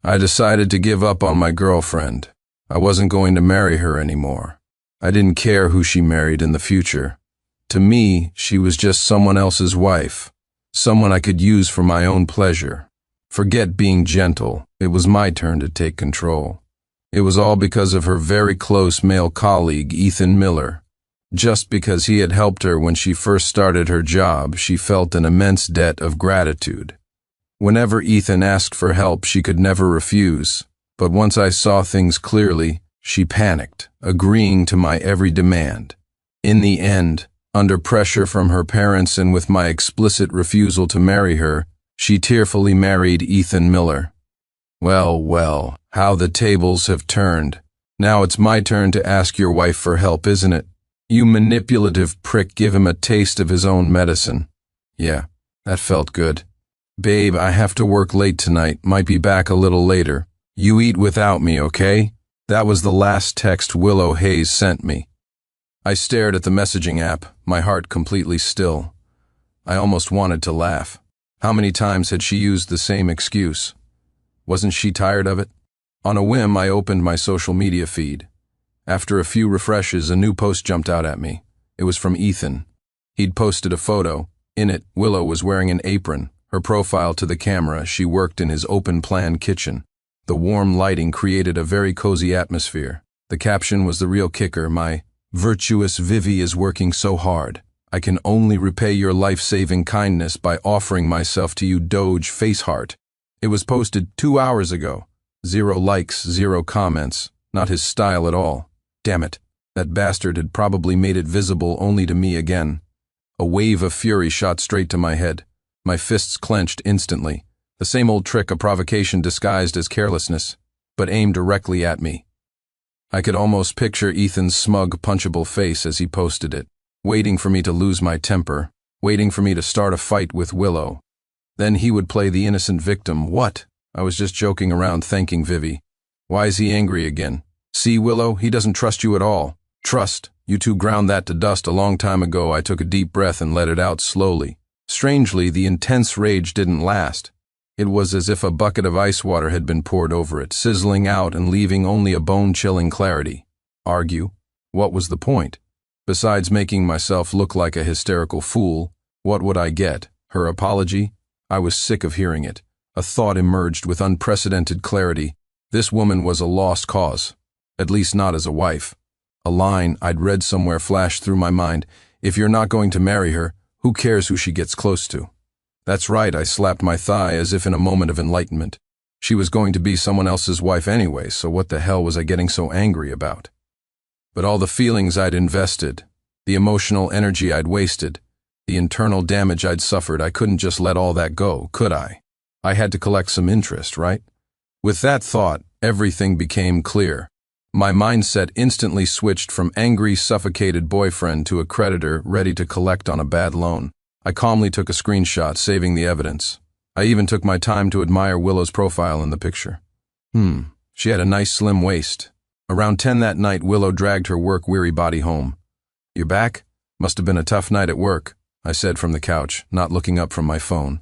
I decided to give up on my girlfriend. I wasn't going to marry her anymore. I didn't care who she married in the future. To me, she was just someone else's wife, someone I could use for my own pleasure. Forget being gentle, it was my turn to take control. It was all because of her very close male colleague, Ethan Miller. Just because he had helped her when she first started her job, she felt an immense debt of gratitude. Whenever Ethan asked for help, she could never refuse. But once I saw things clearly, she panicked, agreeing to my every demand. In the end, under pressure from her parents and with my explicit refusal to marry her, she tearfully married Ethan Miller. Well, how the tables have turned. Now it's my turn to ask your wife for help, isn't it? You manipulative prick, give him a taste of his own medicine. Yeah, that felt good. Babe, I have to work late tonight, might be back a little later. You eat without me, okay? That was the last text Willow Hayes sent me. I stared at the messaging app, my heart completely still. I almost wanted to laugh. How many times had she used the same excuse? Wasn't she tired of it? On a whim, I opened my social media feed. After a few refreshes, a new post jumped out at me. It was from Ethan. He'd posted a photo. In it, Willow was wearing an apron. Her profile to the camera, she worked in his open-plan kitchen. The warm lighting created a very cozy atmosphere. The caption was the real kicker, my virtuous Vivi is working so hard. I can only repay your life-saving kindness by offering myself to you, Doge Faceheart. It was posted 2 hours ago. 0 likes, 0 comments. Not his style at all. Damn it, that bastard had probably made it visible only to me again. A wave of fury shot straight to my head. My fists clenched instantly. The same old trick, a provocation disguised as carelessness, but aimed directly at me. I could almost picture Ethan's smug, punchable face as he posted it, waiting for me to lose my temper, waiting for me to start a fight with Willow. Then he would play the innocent victim. What? I was just joking around, thanking Vivi. Why is he angry again? See, Willow, he doesn't trust you at all. Trust. You two ground that to dust a long time ago. I took a deep breath and let it out slowly. Strangely, the intense rage didn't last. It was as if a bucket of ice water had been poured over it, sizzling out and leaving only a bone-chilling clarity. Argue? What was the point? Besides making myself look like a hysterical fool, what would I get? Her apology? I was sick of hearing it. A thought emerged with unprecedented clarity. This woman was a lost cause. At least not as a wife. A line I'd read somewhere flashed through my mind. If you're not going to marry her, who cares who she gets close to? That's right, I slapped my thigh as if in a moment of enlightenment. She was going to be someone else's wife anyway, so what the hell was I getting so angry about? But all the feelings I'd invested, the emotional energy I'd wasted, the internal damage I'd suffered, I couldn't just let all that go, could I? I had to collect some interest, right? With that thought, everything became clear. My mindset instantly switched from angry, suffocated boyfriend to a creditor ready to collect on a bad loan. I calmly took a screenshot, saving the evidence. I even took my time to admire Willow's profile in the picture. She had a nice slim waist. Around 10 that night, Willow dragged her work-weary body home. "You're back? Must have been a tough night at work," I said from the couch, not looking up from my phone.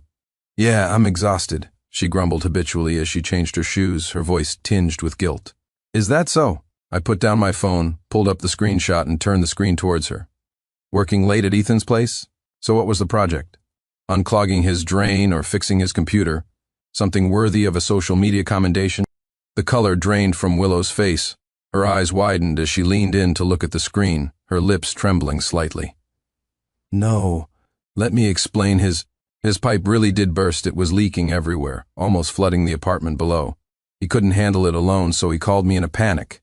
"Yeah, I'm exhausted," she grumbled habitually as she changed her shoes, her voice tinged with guilt. "Is that so?" I put down my phone, pulled up the screenshot, and turned the screen towards her. "Working late at Ethan's place? So what was the project? Unclogging his drain or fixing his computer? Something worthy of a social media commendation?" The color drained from Willow's face. Her eyes widened as she leaned in to look at the screen, her lips trembling slightly. "No, let me explain. His pipe really did burst. It was leaking everywhere, almost flooding the apartment below. He couldn't handle it alone, so he called me in a panic.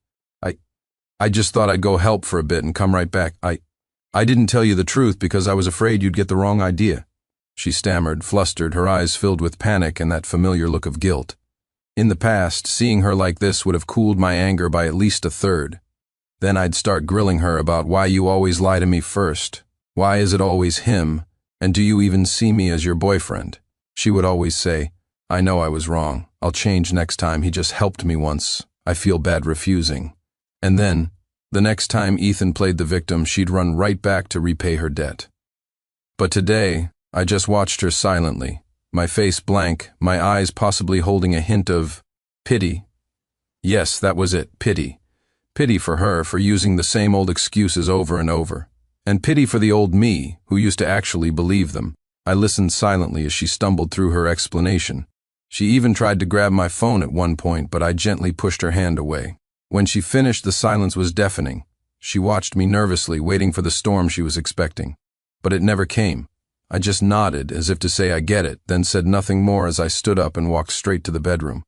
I just thought I'd go help for a bit and come right back. I didn't tell you the truth because I was afraid you'd get the wrong idea," she stammered, flustered, her eyes filled with panic and that familiar look of guilt. In the past, seeing her like this would have cooled my anger by at least a third. Then I'd start grilling her about why you always lie to me first. Why is it always him? And do you even see me as your boyfriend? She would always say, "I know I was wrong. I'll change next time. He just helped me once. I feel bad refusing." And then, the next time Ethan played the victim, she'd run right back to repay her debt. But today, I just watched her silently, my face blank, my eyes possibly holding a hint of Pity. Yes, that was it, pity. Pity for her for using the same old excuses over and over. And pity for the old me, who used to actually believe them. I listened silently as she stumbled through her explanation. She even tried to grab my phone at one point, but I gently pushed her hand away. When she finished, the silence was deafening. She watched me nervously, waiting for the storm she was expecting. But it never came. I just nodded, as if to say I get it, then said nothing more as I stood up and walked straight to the bedroom.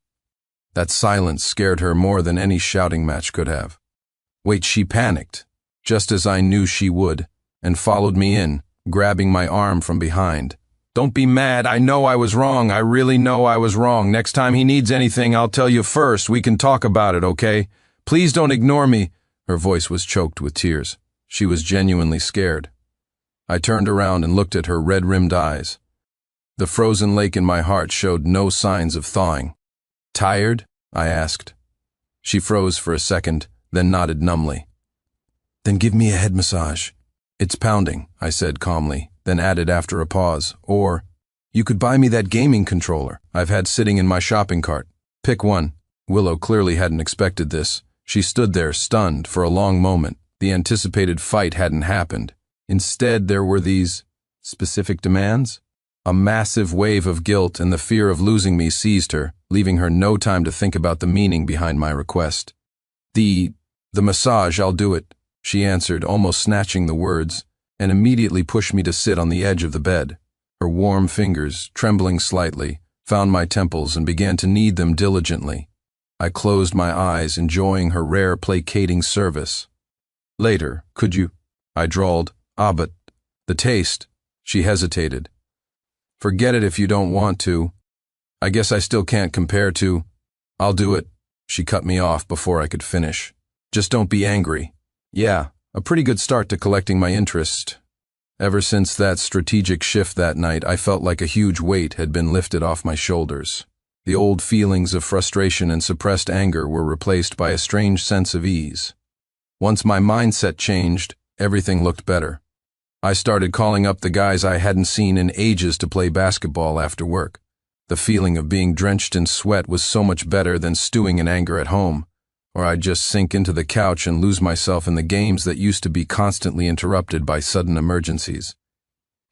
That silence scared her more than any shouting match could have. Wait, she panicked, just as I knew she would, and followed me in, grabbing my arm from behind. Don't be mad, I know I was wrong, I really know I was wrong. Next time he needs anything, I'll tell you first, we can talk about it, okay? Please don't ignore me. Her voice was choked with tears. She was genuinely scared. I turned around and looked at her red-rimmed eyes. The frozen lake in my heart showed no signs of thawing. Tired? I asked. She froze for a second, then nodded numbly. Then give me a head massage. It's pounding, I said calmly, then added after a pause, or, you could buy me that gaming controller I've had sitting in my shopping cart. Pick one. Willow clearly hadn't expected this. She stood there, stunned, for a long moment. The anticipated fight hadn't happened. Instead, there were these specific demands. A massive wave of guilt and the fear of losing me seized her, leaving her no time to think about the meaning behind my request. The massage, I'll do it, she answered, almost snatching the words, and immediately pushed me to sit on the edge of the bed. Her warm fingers, trembling slightly, found my temples and began to knead them diligently. I closed my eyes, enjoying her rare placating service. Later, could you? I drawled. But the taste. She hesitated. Forget it if you don't want to. I guess I still can't compare to. I'll do it. She cut me off before I could finish. Just don't be angry. Yeah, a pretty good start to collecting my interest. Ever since that strategic shift that night, I felt like a huge weight had been lifted off my shoulders. The old feelings of frustration and suppressed anger were replaced by a strange sense of ease. Once my mindset changed, everything looked better. I started calling up the guys I hadn't seen in ages to play basketball after work. The feeling of being drenched in sweat was so much better than stewing in anger at home, or I'd just sink into the couch and lose myself in the games that used to be constantly interrupted by sudden emergencies.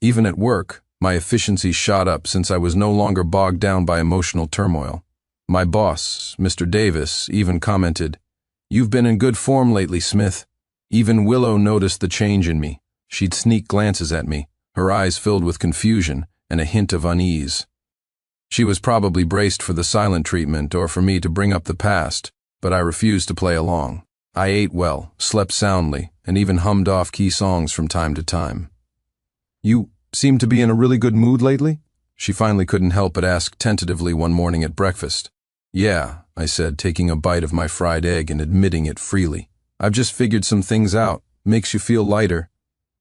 Even at work, my efficiency shot up since I was no longer bogged down by emotional turmoil. My boss, Mr. Davis, even commented, "You've been in good form lately, Smith." Even Willow noticed the change in me. She'd sneak glances at me, her eyes filled with confusion and a hint of unease. She was probably braced for the silent treatment or for me to bring up the past, but I refused to play along. I ate well, slept soundly, and even hummed off key songs from time to time. "You seem to be in a really good mood lately?" She finally couldn't help but ask tentatively one morning at breakfast. "Yeah," I said, taking a bite of my fried egg and admitting it freely. "I've just figured some things out. Makes you feel lighter.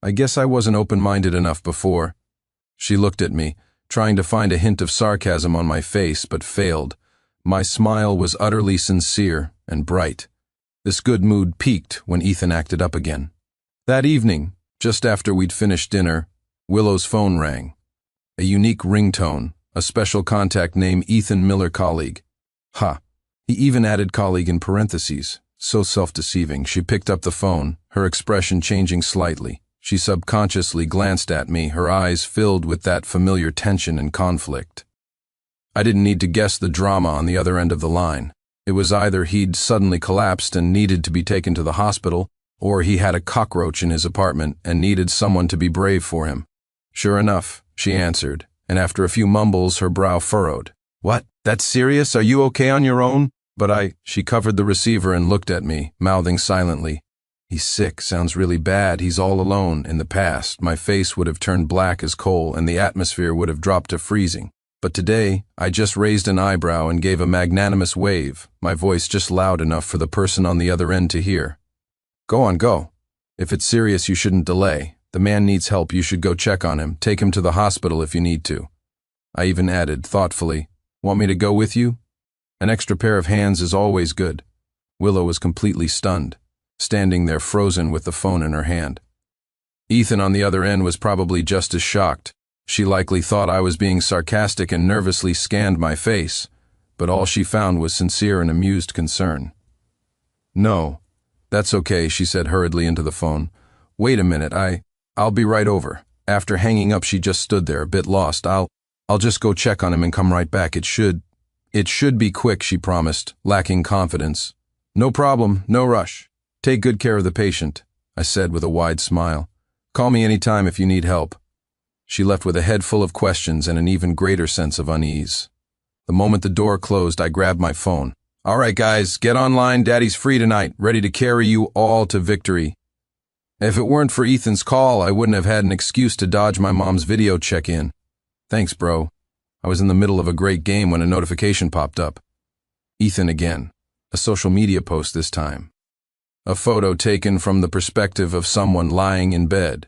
I guess I wasn't open-minded enough before." She looked at me, trying to find a hint of sarcasm on my face, but failed. My smile was utterly sincere and bright. This good mood peaked when Ethan acted up again. That evening, just after we'd finished dinner, Willow's phone rang. A unique ringtone, a special contact name, Ethan Miller, colleague. He even added colleague in parentheses. So self-deceiving. She picked up the phone, her expression changing slightly. She subconsciously glanced at me, her eyes filled with that familiar tension and conflict. I didn't need to guess the drama on the other end of the line. It was either he'd suddenly collapsed and needed to be taken to the hospital, or he had a cockroach in his apartment and needed someone to be brave for him. "Sure enough," she answered, and after a few mumbles her brow furrowed. "What? That's serious? Are you okay on your own?" She covered the receiver and looked at me, mouthing silently. "He's sick, sounds really bad, he's all alone." In the past, my face would have turned black as coal and the atmosphere would have dropped to freezing. But today, I just raised an eyebrow and gave a magnanimous wave, my voice just loud enough for the person on the other end to hear. "Go on, go. If it's serious, you shouldn't delay. The man needs help, you should go check on him, take him to the hospital if you need to." I even added, thoughtfully, "Want me to go with you? An extra pair of hands is always good." Willow was completely stunned, standing there frozen with the phone in her hand. Ethan on the other end was probably just as shocked. She likely thought I was being sarcastic and nervously scanned my face. but all she found was sincere and amused concern. "No, that's okay," she said hurriedly into the phone. "Wait a minute, I'll be right over." After hanging up, she just stood there, a bit lost. I'll just go check on him and come right back. It should be quick," she promised, lacking confidence. "No problem, no rush. Take good care of the patient," I said with a wide smile. "Call me anytime if you need help." She left with a head full of questions and an even greater sense of unease. The moment the door closed, I grabbed my phone. "All right, guys, get online. Daddy's free tonight, ready to carry you all to victory." If it weren't for Ethan's call, I wouldn't have had an excuse to dodge my mom's video check-in. "Thanks, bro." I was in the middle of a great game when a notification popped up. Ethan again. A social media post this time. A photo taken from the perspective of someone lying in bed.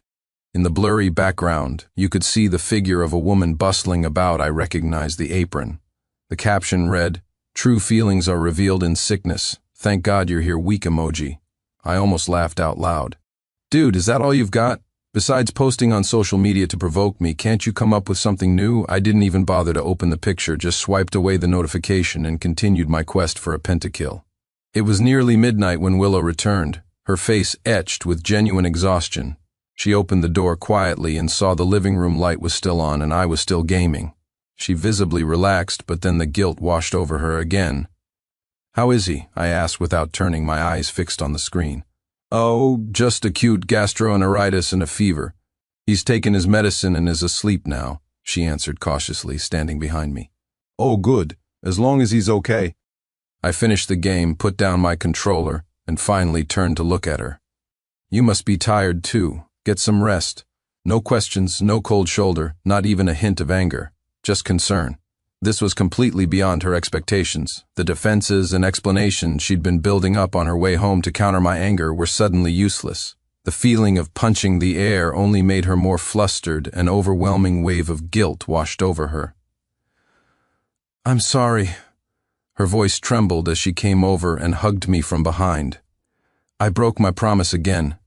In the blurry background, you could see the figure of a woman bustling about. I recognized the apron. The caption read, "True feelings are revealed in sickness. Thank God you're here, weak emoji." I almost laughed out loud. "Dude, is that all you've got? Besides posting on social media to provoke me, can't you come up with something new?" I didn't even bother to open the picture, just swiped away the notification and continued my quest for a pentakill. It was nearly midnight when Willow returned, her face etched with genuine exhaustion. She opened the door quietly and saw the living room light was still on and I was still gaming. She visibly relaxed, but then the guilt washed over her again. "How is he?" I asked without turning, my eyes fixed on the screen. "Oh, just acute gastroenteritis and a fever. He's taken his medicine and is asleep now," she answered cautiously, standing behind me. "Oh, good, as long as he's okay." I finished the game, put down my controller, and finally turned to look at her. "You must be tired too. Get some rest." No questions, no cold shoulder, not even a hint of anger, just concern. This was completely beyond her expectations. The defenses and explanations she'd been building up on her way home to counter my anger were suddenly useless. The feeling of punching the air only made her more flustered. An overwhelming wave of guilt washed over her. "I'm sorry." Her voice trembled as she came over and hugged me from behind. "I broke my promise again.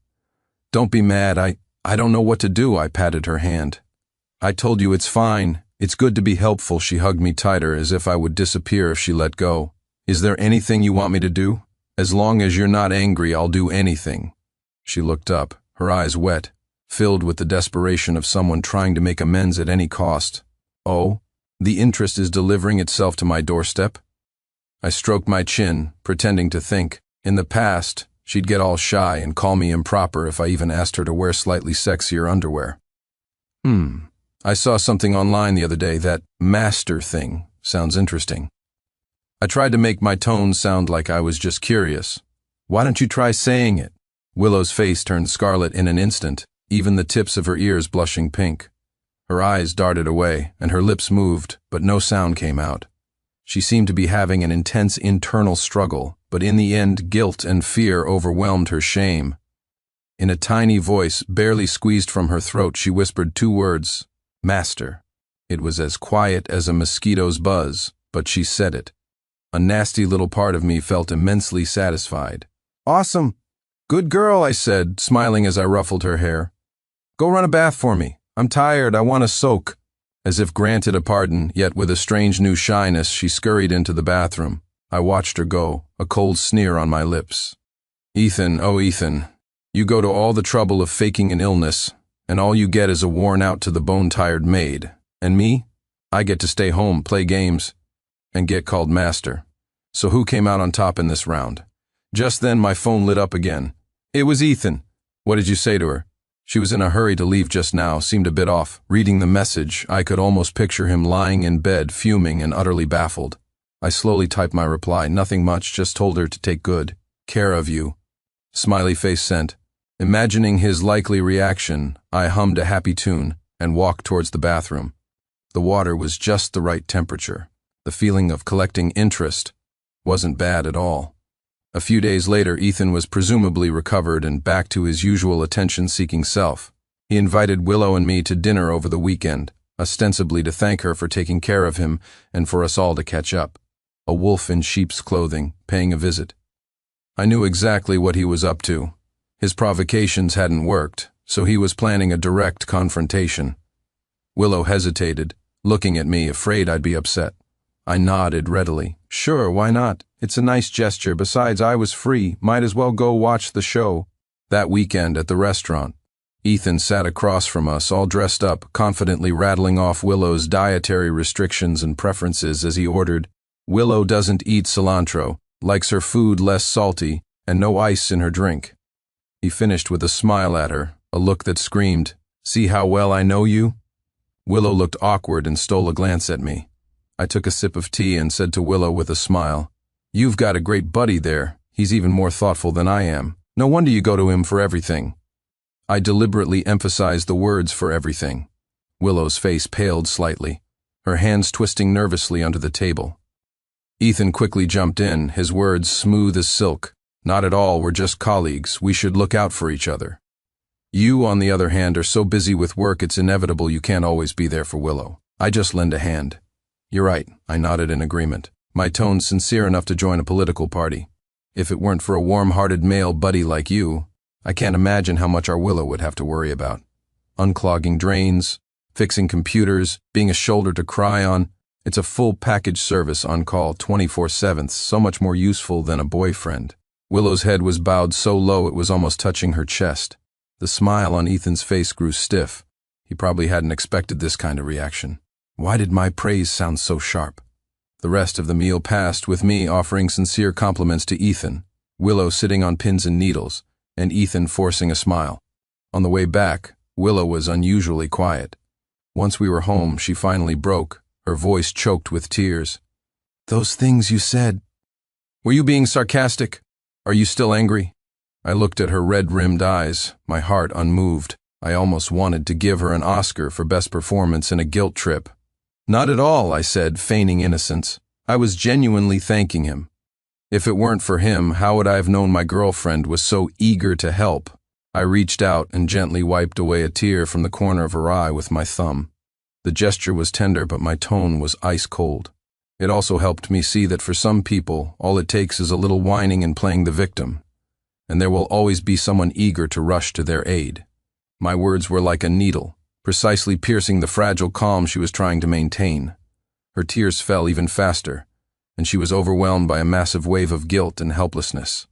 Don't be mad, I don't know what to do." I patted her hand. "I told you it's fine. It's good to be helpful." She hugged me tighter, as if I would disappear if she let go. "Is there anything you want me to do? As long as you're not angry, I'll do anything." She looked up, her eyes wet, filled with the desperation of someone trying to make amends at any cost. "Oh, the interest is delivering itself to my doorstep?" I stroked my chin, pretending to think. In the past, she'd get all shy and call me improper if I even asked her to wear slightly sexier underwear. I saw something online the other day. That master thing sounds interesting." I tried to make my tone sound like I was just curious. "Why don't you try saying it?" Willow's face turned scarlet in an instant, even the tips of her ears blushing pink. Her eyes darted away, and her lips moved, but no sound came out. She seemed to be having an intense internal struggle, but in the end, guilt and fear overwhelmed her shame. In a tiny voice, barely squeezed from her throat, she whispered 2 words, "Master." It was as quiet as a mosquito's buzz, but she said it. A nasty little part of me felt immensely satisfied. "Awesome. Good girl," I said, smiling as I ruffled her hair. "Go run a bath for me. I'm tired, I want to soak." As if granted a pardon, yet with a strange new shyness, she scurried into the bathroom. I watched her go, a cold sneer on my lips. "Ethan, oh Ethan, you go to all the trouble of faking an illness, and all you get is a worn-out to the bone-tired maid. And me? I get to stay home, play games, and get called master. So who came out on top in this round?" Just then my phone lit up again. "It was Ethan." "What did you say to her?" She was in a hurry to leave just now, seemed a bit off. Reading the message, I could almost picture him lying in bed, fuming and utterly baffled. I slowly typed my reply. "Nothing much, just told her to take good care of you." Smiley face sent. Imagining his likely reaction, I hummed a happy tune and walked towards the bathroom. The water was just the right temperature. The feeling of collecting interest wasn't bad at all. A few days later, Ethan was presumably recovered and back to his usual attention-seeking self. He invited Willow and me to dinner over the weekend, ostensibly to thank her for taking care of him and for us all to catch up. A wolf in sheep's clothing, paying a visit. I knew exactly what he was up to. His provocations hadn't worked, so he was planning a direct confrontation. Willow hesitated, looking at me, afraid I'd be upset. I nodded readily. Sure, why not? It's a nice gesture. Besides, I was free. Might as well go watch the show. That weekend at the restaurant, Ethan sat across from us, all dressed up, confidently rattling off Willow's dietary restrictions and preferences as he ordered. Willow doesn't eat cilantro, likes her food less salty, and no ice in her drink. He finished with a smile at her, a look that screamed, "See how well I know you?" Willow looked awkward and stole a glance at me. I took a sip of tea and said to Willow with a smile, "You've got a great buddy there. He's even more thoughtful than I am. No wonder you go to him for everything." I deliberately emphasized the words "for everything." Willow's face paled slightly, her hands twisting nervously under the table. Ethan quickly jumped in, his words smooth as silk. "Not at all, we're just colleagues. We should look out for each other. You, on the other hand, are so busy with work it's inevitable you can't always be there for Willow. I just lend a hand." "You're right," I nodded in agreement, my tone sincere enough to join a political party. "If it weren't for a warm-hearted male buddy like you, I can't imagine how much our Willow would have to worry about. Unclogging drains, fixing computers, being a shoulder to cry on. It's a full package service on call 24/7, so much more useful than a boyfriend." Willow's head was bowed so low it was almost touching her chest. The smile on Ethan's face grew stiff. He probably hadn't expected this kind of reaction. Why did my praise sound so sharp? The rest of the meal passed with me offering sincere compliments to Ethan, Willow sitting on pins and needles, and Ethan forcing a smile. On the way back, Willow was unusually quiet. Once we were home, she finally broke, her voice choked with tears. "Those things you said. Were you being sarcastic? Are you still angry?" I looked at her red-rimmed eyes, my heart unmoved. I almost wanted to give her an Oscar for best performance in a guilt trip. "Not at all," I said, feigning innocence. I was genuinely thanking him. If it weren't for him, how would I have known my girlfriend was so eager to help? I reached out and gently wiped away a tear from the corner of her eye with my thumb. The gesture was tender, but my tone was ice cold. It also helped me see that for some people, all it takes is a little whining and playing the victim, and there will always be someone eager to rush to their aid. My words were like a needle, precisely piercing the fragile calm she was trying to maintain. Her tears fell even faster, and she was overwhelmed by a massive wave of guilt and helplessness.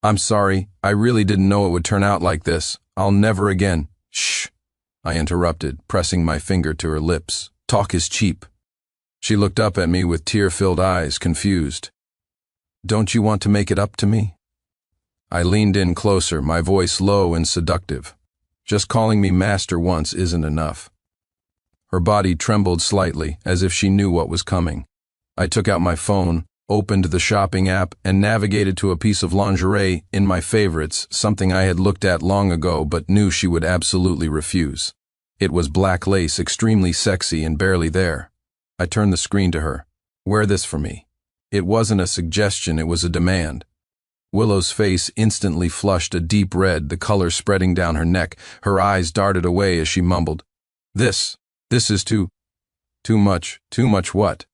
"I'm sorry, I really didn't know it would turn out like this. I'll never again." "Shh," I interrupted, pressing my finger to her lips. "Talk is cheap." She looked up at me with tear-filled eyes, confused. "Don't you want to make it up to me?" I leaned in closer, my voice low and seductive. "Just calling me master once isn't enough." Her body trembled slightly, as if she knew what was coming. I took out my phone, opened the shopping app, and navigated to a piece of lingerie in my favorites, something I had looked at long ago but knew she would absolutely refuse. It was black lace, extremely sexy and barely there. I turned the screen to her. "Wear this for me." It wasn't a suggestion, it was a demand. Willow's face instantly flushed a deep red, the color spreading down her neck. Her eyes darted away as she mumbled, This is too much." "Too much what?"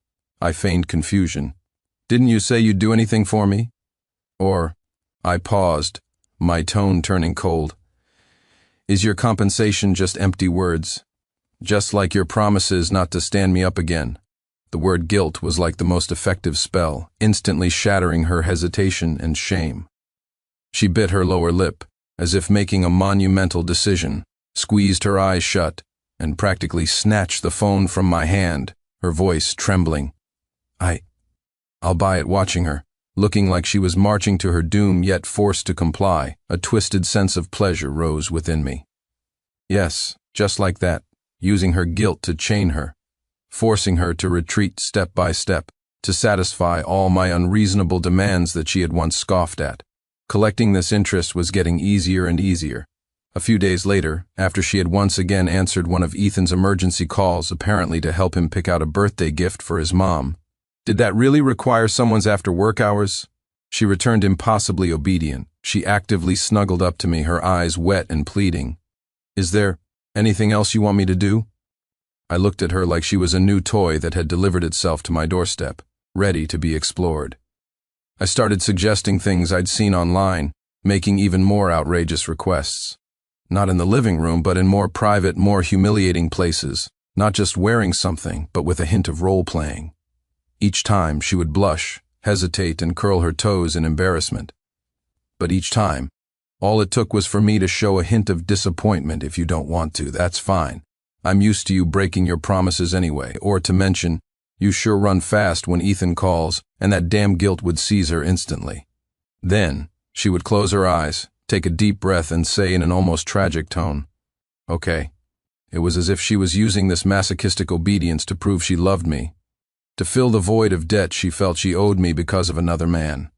I feigned confusion. "Didn't you say you'd do anything for me?" Or, I paused, my tone turning cold. "Is your compensation just empty words? Just like your promises not to stand me up again?" The word guilt was like the most effective spell, instantly shattering her hesitation and shame. She bit her lower lip, as if making a monumental decision, squeezed her eyes shut, and practically snatched the phone from my hand, her voice trembling. I'll buy it." Watching her, looking like she was marching to her doom yet forced to comply, a twisted sense of pleasure rose within me. Yes, just like that, using her guilt to chain her, forcing her to retreat step by step, to satisfy all my unreasonable demands that she had once scoffed at. Collecting this interest was getting easier and easier. A few days later, after she had once again answered one of Ethan's emergency calls, apparently to help him pick out a birthday gift for his mom, "Did that really require someone's after-work hours?" She returned impossibly obedient. She actively snuggled up to me, her eyes wet and pleading. "Is there anything else you want me to do?" I looked at her like she was a new toy that had delivered itself to my doorstep, ready to be explored. I started suggesting things I'd seen online, making even more outrageous requests. Not in the living room, but in more private, more humiliating places, not just wearing something, but with a hint of role-playing. Each time she would blush, hesitate, and curl her toes in embarrassment. But each time, all it took was for me to show a hint of disappointment. If you don't want to, that's fine. I'm used to you breaking your promises anyway, or to mention, you sure run fast when Ethan calls, and that damn guilt would seize her instantly. Then, she would close her eyes, take a deep breath, and say in an almost tragic tone, "Okay." It was as if she was using this masochistic obedience to prove she loved me, to fill the void of debt she felt she owed me because of another man.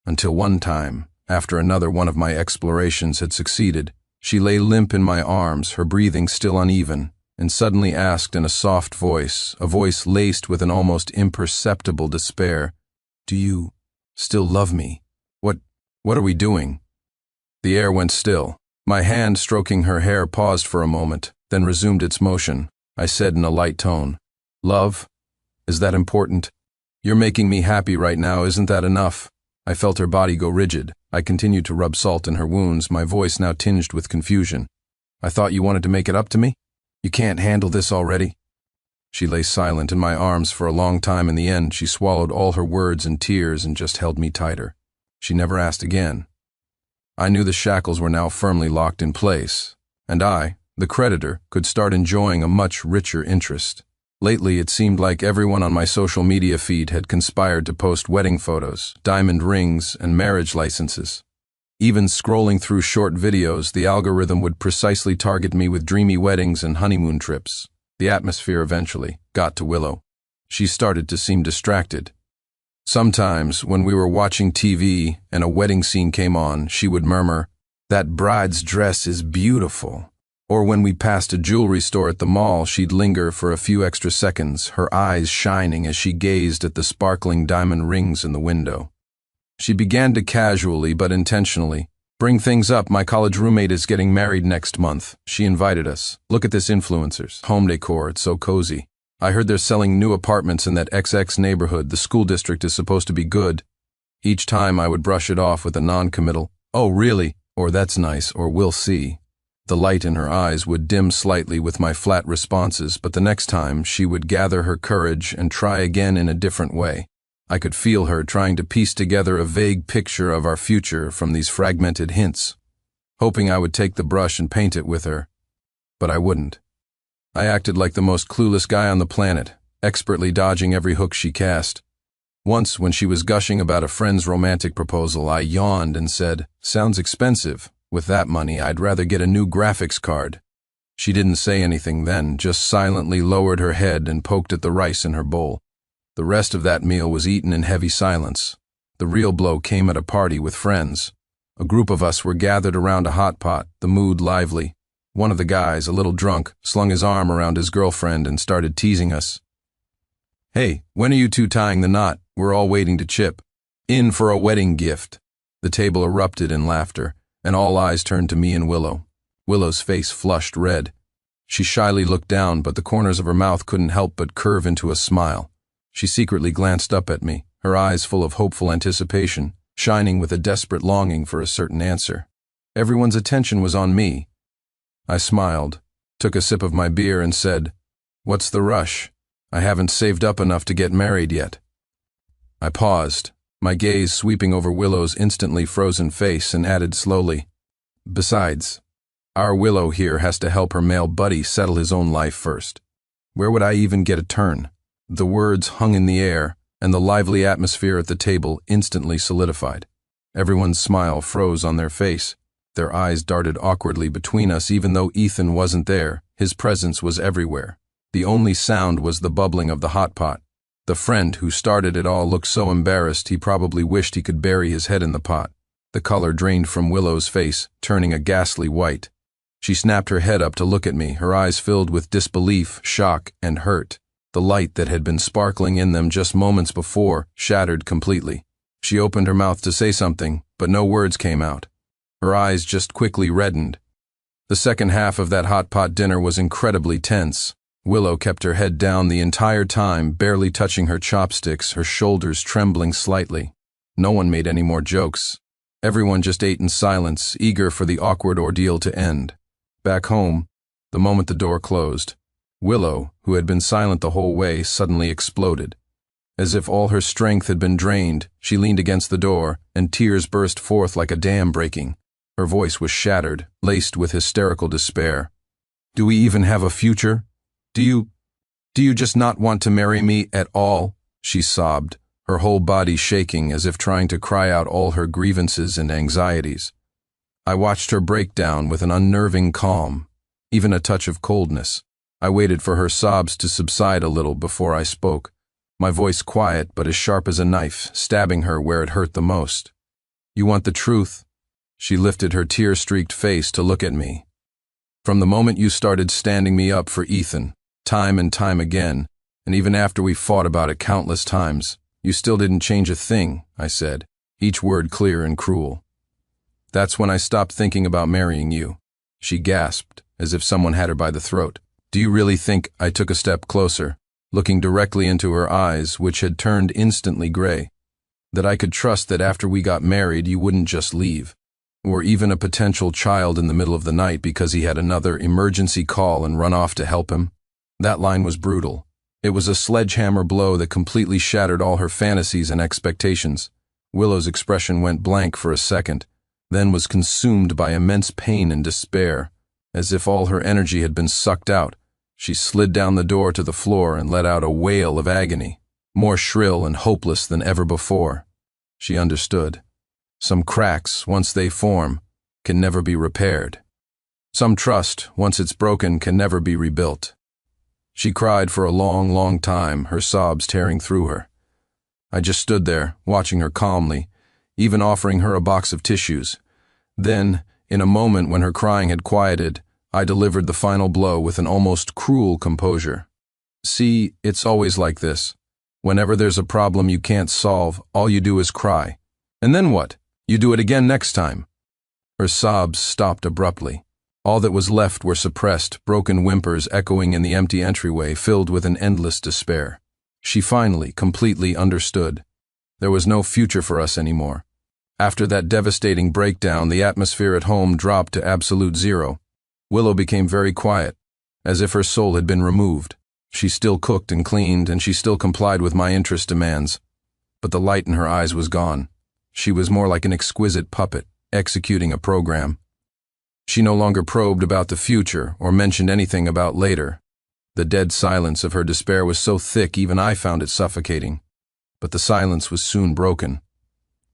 Until one time, after another one of my explorations had succeeded, she lay limp in my arms, her breathing still uneven, and suddenly asked in a soft voice, a voice laced with an almost imperceptible despair, "Do you still love me? What are we doing?" The air went still. My hand stroking her hair paused for a moment, then resumed its motion. I said in a light tone, "Love? Is that important? You're making me happy right now, isn't that enough?" I felt her body go rigid. I continued to rub salt in her wounds, my voice now tinged with confusion. "I thought you wanted to make it up to me? You can't handle this already?" She lay silent in my arms for a long time. In the end, she swallowed all her words and tears and just held me tighter. She never asked again. I knew the shackles were now firmly locked in place, and I, the creditor, could start enjoying a much richer interest. Lately, it seemed like everyone on my social media feed had conspired to post wedding photos, diamond rings, and marriage licenses. Even scrolling through short videos, the algorithm would precisely target me with dreamy weddings and honeymoon trips. The atmosphere eventually got to Willow. She started to seem distracted. Sometimes, when we were watching TV and a wedding scene came on, she would murmur, "That bride's dress is beautiful." Or when we passed a jewelry store at the mall, she'd linger for a few extra seconds, her eyes shining as she gazed at the sparkling diamond rings in the window. She began to casually but intentionally bring things up. "My college roommate is getting married next month. She invited us. Look at this influencer's home decor, it's so cozy. I heard they're selling new apartments in that XX neighborhood. The school district is supposed to be good." Each time I would brush it off with a non-committal, "Oh, really?" or "That's nice," or "We'll see." The light in her eyes would dim slightly with my flat responses, but the next time she would gather her courage and try again in a different way. I could feel her trying to piece together a vague picture of our future from these fragmented hints, hoping I would take the brush and paint it with her. But I wouldn't. I acted like the most clueless guy on the planet, expertly dodging every hook she cast. Once, when she was gushing about a friend's romantic proposal, I yawned and said, "Sounds expensive. With that money, I'd rather get a new graphics card." She didn't say anything then, just silently lowered her head and poked at the rice in her bowl. The rest of that meal was eaten in heavy silence. The real blow came at a party with friends. A group of us were gathered around a hot pot, the mood lively. One of the guys, a little drunk, slung his arm around his girlfriend and started teasing us. "Hey, when are you two tying the knot? We're all waiting to chip in for a wedding gift." The table erupted in laughter, and all eyes turned to me and Willow. Willow's face flushed red. She shyly looked down, but the corners of her mouth couldn't help but curve into a smile. She secretly glanced up at me, her eyes full of hopeful anticipation, shining with a desperate longing for a certain answer. Everyone's attention was on me. I smiled, took a sip of my beer, and said, "What's the rush? I haven't saved up enough to get married yet." I paused, my gaze sweeping over Willow's instantly frozen face, and added slowly, "Besides, our Willow here has to help her male buddy settle his own life first. Where would I even get a turn?" The words hung in the air, and the lively atmosphere at the table instantly solidified. Everyone's smile froze on their face. Their eyes darted awkwardly between us. Even though Ethan wasn't there, his presence was everywhere. The only sound was the bubbling of the hot pot. The friend who started it all looked so embarrassed he probably wished he could bury his head in the pot. The color drained from Willow's face, turning a ghastly white. She snapped her head up to look at me, her eyes filled with disbelief, shock, and hurt. The light that had been sparkling in them just moments before shattered completely. She opened her mouth to say something, but no words came out. Her eyes just quickly reddened. The second half of that hot pot dinner was incredibly tense. Willow kept her head down the entire time, barely touching her chopsticks, her shoulders trembling slightly. No one made any more jokes. Everyone just ate in silence, eager for the awkward ordeal to end. Back home, the moment the door closed, Willow, who had been silent the whole way, suddenly exploded. As if all her strength had been drained, she leaned against the door, and tears burst forth like a dam breaking. Her voice was shattered, laced with hysterical despair. "Do we even have a future? Do you just not want to marry me at all?" she sobbed, her whole body shaking as if trying to cry out all her grievances and anxieties. I watched her break down with an unnerving calm, even a touch of coldness. I waited for her sobs to subside a little before I spoke, my voice quiet but as sharp as a knife, stabbing her where it hurt the most. "You want the truth?" She lifted her tear-streaked face to look at me. "From the moment you started standing me up for Ethan, time and time again, and even after we fought about it countless times, you still didn't change a thing," I said, each word clear and cruel. "That's when I stopped thinking about marrying you." She gasped, as if someone had her by the throat. "Do you really think?" I took a step closer, looking directly into her eyes, which had turned instantly gray. "That I could trust that after we got married you wouldn't just leave, or even a potential child in the middle of the night because he had another emergency call and run off to help him?" That line was brutal. It was a sledgehammer blow that completely shattered all her fantasies and expectations. Willow's expression went blank for a second, then was consumed by immense pain and despair. As if all her energy had been sucked out, she slid down the door to the floor and let out a wail of agony, more shrill and hopeless than ever before. She understood. Some cracks, once they form, can never be repaired. Some trust, once it's broken, can never be rebuilt. She cried for a long, long time, her sobs tearing through her. I just stood there, watching her calmly, even offering her a box of tissues. Then, in a moment when her crying had quieted, I delivered the final blow with an almost cruel composure. "See, it's always like this. Whenever there's a problem you can't solve, all you do is cry. And then what? You do it again next time." Her sobs stopped abruptly. All that was left were suppressed, broken whimpers echoing in the empty entryway, filled with an endless despair. She finally, completely understood. There was no future for us anymore. After that devastating breakdown, the atmosphere at home dropped to absolute zero. Willow became very quiet, as if her soul had been removed. She still cooked and cleaned, and she still complied with my interest demands. But the light in her eyes was gone. She was more like an exquisite puppet, executing a program. She no longer probed about the future or mentioned anything about later. The dead silence of her despair was so thick even I found it suffocating. But the silence was soon broken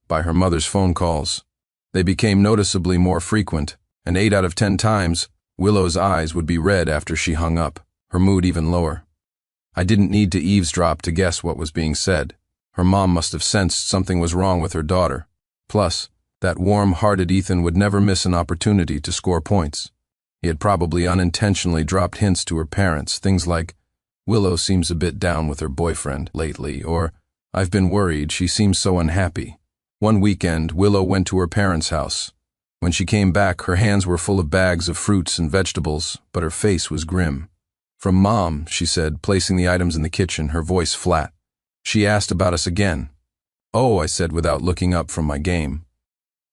by her mother's phone calls. They became noticeably more frequent, and 8 out of 10 times, Willow's eyes would be red after she hung up, her mood even lower. I didn't need to eavesdrop to guess what was being said. Her mom must have sensed something was wrong with her daughter. Plus, that warm-hearted Ethan would never miss an opportunity to score points. He had probably unintentionally dropped hints to her parents, things like, "Willow seems a bit down with her boyfriend lately," or, "I've been worried, she seems so unhappy." One weekend, Willow went to her parents' house. When she came back, her hands were full of bags of fruits and vegetables, but her face was grim. "From Mom," she said, placing the items in the kitchen, her voice flat. "She asked about us again." "Oh," I said without looking up from my game.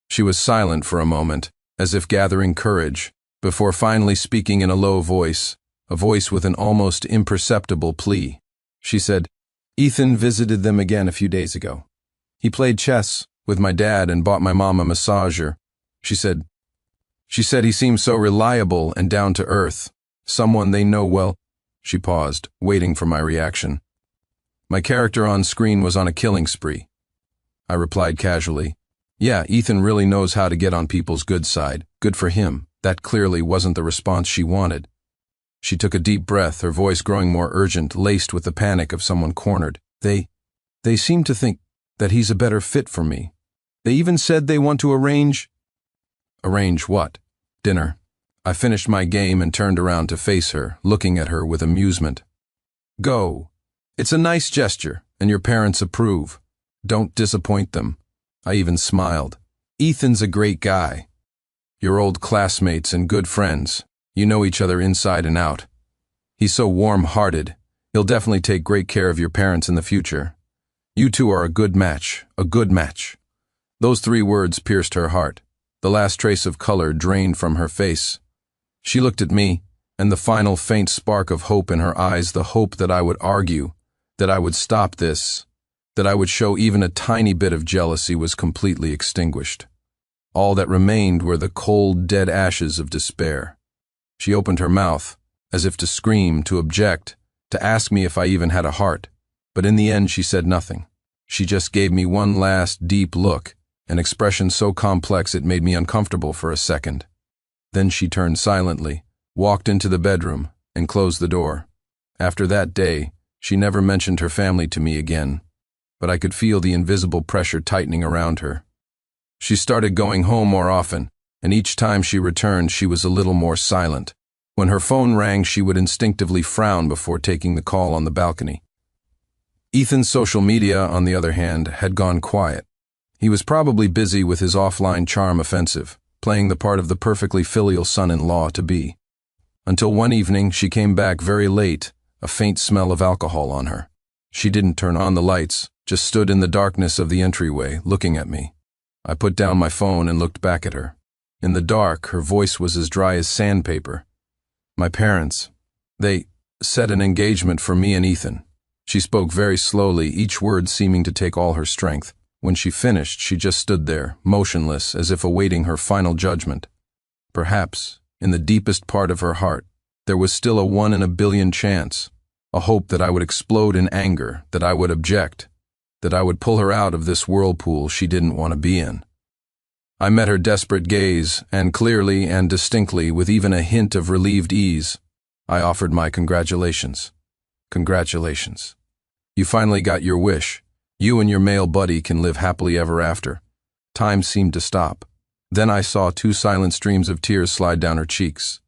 She was silent for a moment, as if gathering courage, before finally speaking in a low voice, a voice with an almost imperceptible plea. She said, "Ethan visited them again a few days ago. He played chess with my dad and bought my mom a massager. She said he seems so reliable and down to earth, someone they know well." She paused, waiting for my reaction. "My character on screen was on a killing spree." I replied casually, "Yeah, Ethan really knows how to get on people's good side. Good for him." That clearly wasn't the response she wanted. She took a deep breath, her voice growing more urgent, laced with the panic of someone cornered. They seem to think that he's a better fit for me. They even said they want to arrange..." "Arrange what?" "Dinner." I finished my game and turned around to face her, looking at her with amusement. "Go. It's a nice gesture, and your parents approve. Don't disappoint them." I even smiled. "Ethan's a great guy. You're old classmates and good friends. You know each other inside and out. He's so warm-hearted. He'll definitely take great care of your parents in the future. You two are a good match, a good match." Those 3 words pierced her heart. The last trace of color drained from her face. She looked at me, and the final faint spark of hope in her eyes, the hope that I would argue, that I would stop this. that I would show even a tiny bit of jealousy was completely extinguished. All that remained were the cold, dead ashes of despair. She opened her mouth, as if to scream, to object, to ask me if I even had a heart, but in the end she said nothing. She just gave me one last, deep look, an expression so complex it made me uncomfortable for a second. Then she turned silently, walked into the bedroom, and closed the door. After that day, she never mentioned her family to me again, but I could feel the invisible pressure tightening around her. She started going home more often, and each time she returned she was a little more silent. When her phone rang, she would instinctively frown before taking the call on the balcony. Ethan's social media, on the other hand, had gone quiet. He was probably busy with his offline charm offensive, playing the part of the perfectly filial son-in-law to be. Until one evening she came back very late, a faint smell of alcohol on her. She didn't turn on the lights, just stood in the darkness of the entryway, looking at me. I put down my phone and looked back at her. In the dark, her voice was as dry as sandpaper. My parents, they set an engagement for me and Ethan. She spoke very slowly, each word seeming to take all her strength. When she finished, she just stood there, motionless, as if awaiting her final judgment. Perhaps, in the deepest part of her heart, there was still a 1 in a billion chance, a hope that I would explode in anger, that I would object, that I would pull her out of this whirlpool she didn't want to be in. I met her desperate gaze, and clearly and distinctly, with even a hint of relieved ease, I offered my congratulations. Congratulations. You finally got your wish. You and your male buddy can live happily ever after. Time seemed to stop. Then I saw 2 silent streams of tears slide down her cheeks.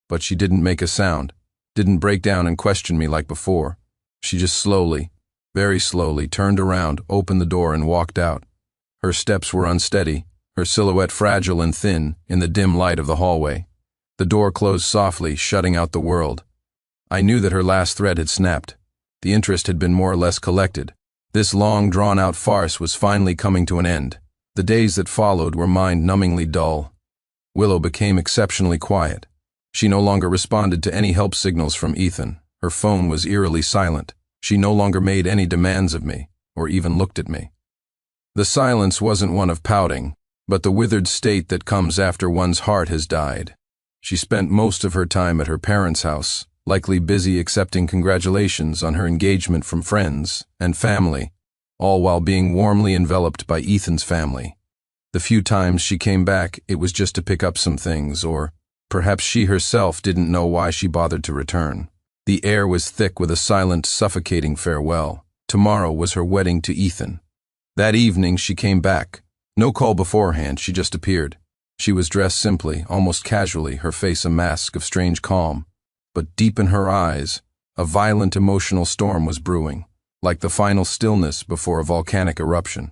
But she didn't make a sound, didn't break down and question me like before. She just slowly, very slowly, turned around, opened the door, and walked out. Her steps were unsteady, her silhouette fragile and thin in the dim light of the hallway. The door closed softly, shutting out the world. I knew that her last thread had snapped. The interest had been more or less collected. This long, drawn-out farce was finally coming to an end. The days that followed were mind-numbingly dull. Willow became exceptionally quiet. She no longer responded to any help signals from Ethan. Her phone was eerily silent. She no longer made any demands of me, or even looked at me. The silence wasn't one of pouting, but the withered state that comes after one's heart has died. She spent most of her time at her parents' house, likely busy accepting congratulations on her engagement from friends and family, all while being warmly enveloped by Ethan's family. The few times she came back, it was just to pick up some things, or perhaps she herself didn't know why she bothered to return. The air was thick with a silent, suffocating farewell. Tomorrow was her wedding to Ethan. That evening she came back. No call beforehand, she just appeared. She was dressed simply, almost casually, her face a mask of strange calm. But deep in her eyes, a violent emotional storm was brewing, like the final stillness before a volcanic eruption.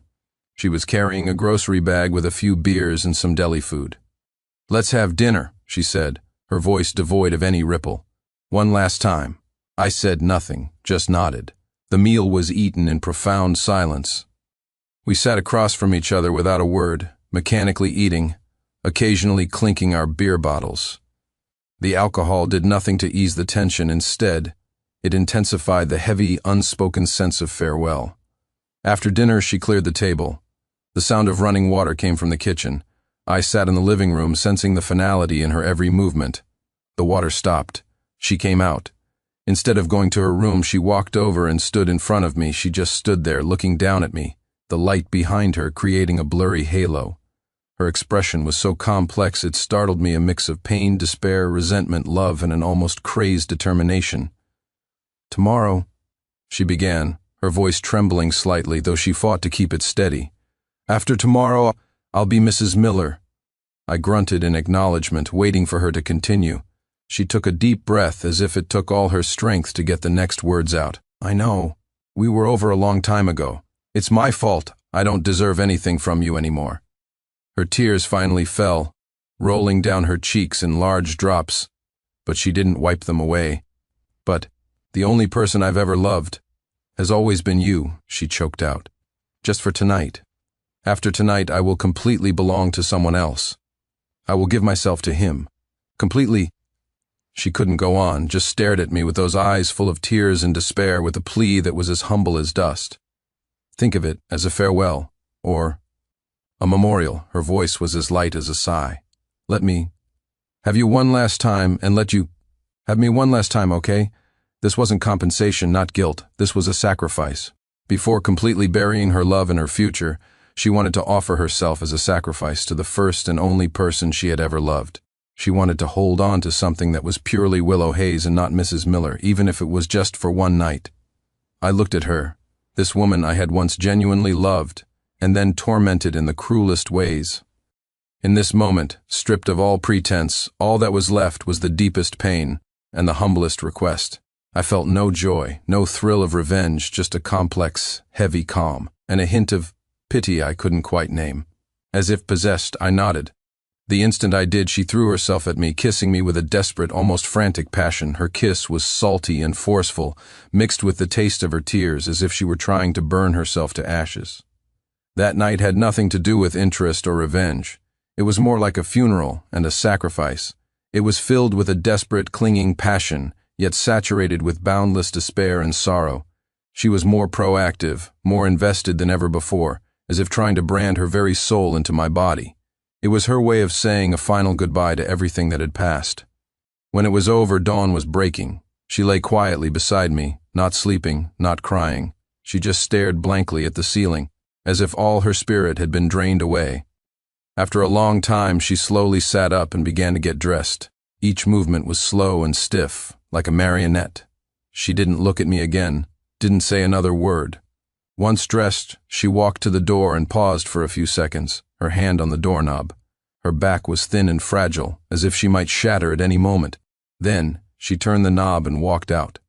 She was carrying a grocery bag with a few beers and some deli food. "Let's have dinner," she said, her voice devoid of any ripple. "One last time." I said nothing, just nodded. The meal was eaten in profound silence. We sat across from each other without a word, mechanically eating, occasionally clinking our beer bottles. The alcohol did nothing to ease the tension. Instead, it intensified the heavy, unspoken sense of farewell. After dinner, she cleared the table. The sound of running water came from the kitchen. I sat in the living room, sensing the finality in her every movement. The water stopped. She came out. Instead of going to her room, she walked over and stood in front of me. She just stood there, looking down at me, the light behind her creating a blurry halo. Her expression was so complex it startled me, a mix of pain, despair, resentment, love, and an almost crazed determination. "Tomorrow," she began, her voice trembling slightly, though she fought to keep it steady. "After tomorrow, I'll be Mrs. Miller." I grunted in acknowledgement, waiting for her to continue. She took a deep breath, as if it took all her strength to get the next words out. "I know. We were over a long time ago. It's my fault. I don't deserve anything from you anymore." Her tears finally fell, rolling down her cheeks in large drops, but she didn't wipe them away. "But the only person I've ever loved has always been you," she choked out. "Just for tonight. After tonight, I will completely belong to someone else. I will give myself to him. Completely." She couldn't go on, just stared at me with those eyes full of tears and despair, with a plea that was as humble as dust. Think of it as a farewell, or a memorial. Her voice was as light as a sigh. Let me have you one last time and let you have me one last time, okay? This wasn't compensation, not guilt. This was a sacrifice. Before completely burying her love and her future, she wanted to offer herself as a sacrifice to the first and only person she had ever loved. She wanted to hold on to something that was purely Willow Hayes and not Mrs. Miller, even if it was just for one night. I looked at her, this woman I had once genuinely loved, and then tormented in the cruelest ways. In this moment, stripped of all pretense, all that was left was the deepest pain and the humblest request. I felt no joy, no thrill of revenge, just a complex, heavy calm, and a hint of pity I couldn't quite name. As if possessed, I nodded. The instant I did, she threw herself at me, kissing me with a desperate, almost frantic passion. Her kiss was salty and forceful, mixed with the taste of her tears, as if she were trying to burn herself to ashes. That night had nothing to do with interest or revenge. It was more like a funeral and a sacrifice. It was filled with a desperate, clinging passion, yet saturated with boundless despair and sorrow. She was more proactive, more invested than ever before, as if trying to brand her very soul into my body. It was her way of saying a final goodbye to everything that had passed. When it was over, dawn was breaking. She lay quietly beside me, not sleeping, not crying. She just stared blankly at the ceiling, as if all her spirit had been drained away. After a long time, she slowly sat up and began to get dressed. Each movement was slow and stiff, like a marionette. She didn't look at me again, didn't say another word. Once dressed, she walked to the door and paused for a few seconds, her hand on the doorknob. Her back was thin and fragile, as if she might shatter at any moment. Then, she turned the knob and walked out.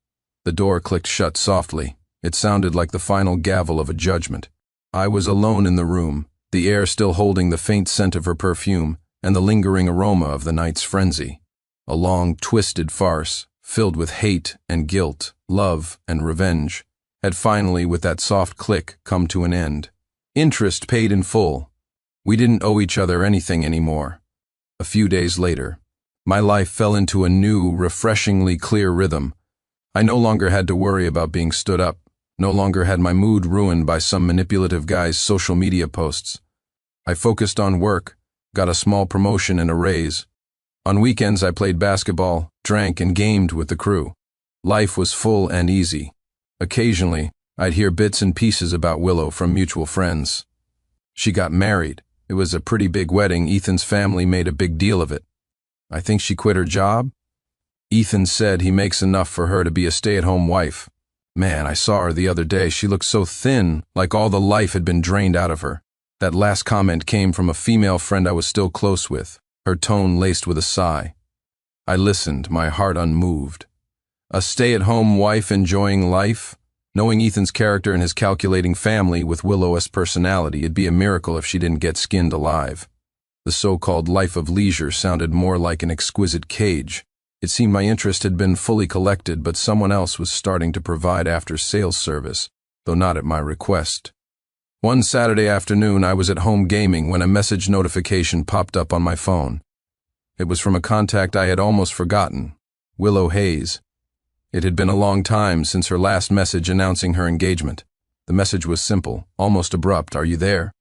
The door clicked shut softly. It sounded like the final gavel of a judgment. I was alone in the room, the air still holding the faint scent of her perfume and the lingering aroma of the night's frenzy. A long, twisted farce, filled with hate and guilt, love and revenge, had finally, with that soft click, come to an end. Interest paid in full. We didn't owe each other anything anymore. A few days later, my life fell into a new, refreshingly clear rhythm. I no longer had to worry about being stood up, no longer had my mood ruined by some manipulative guy's social media posts. I focused on work, got a small promotion and a raise. On weekends I played basketball, drank and gamed with the crew. Life was full and easy. Occasionally, I'd hear bits and pieces about Willow from mutual friends. She got married. It was a pretty big wedding. Ethan's family made a big deal of it. I think she quit her job. Ethan said he makes enough for her to be a stay-at-home wife. Man, I saw her the other day. She looked so thin, like all the life had been drained out of her. That last comment came from a female friend I was still close with, her tone laced with a sigh. I listened, my heart unmoved. A stay-at-home wife enjoying life? Knowing Ethan's character and his calculating family with Willow-esque personality, it'd be a miracle if she didn't get skinned alive. The so-called life of leisure sounded more like an exquisite cage. It seemed my interest had been fully collected, but someone else was starting to provide after-sales service, though not at my request. One Saturday afternoon, I was at home gaming when a message notification popped up on my phone. It was from a contact I had almost forgotten, Willow Hayes. It had been a long time since her last message announcing her engagement. The message was simple, almost abrupt. "Are you there?"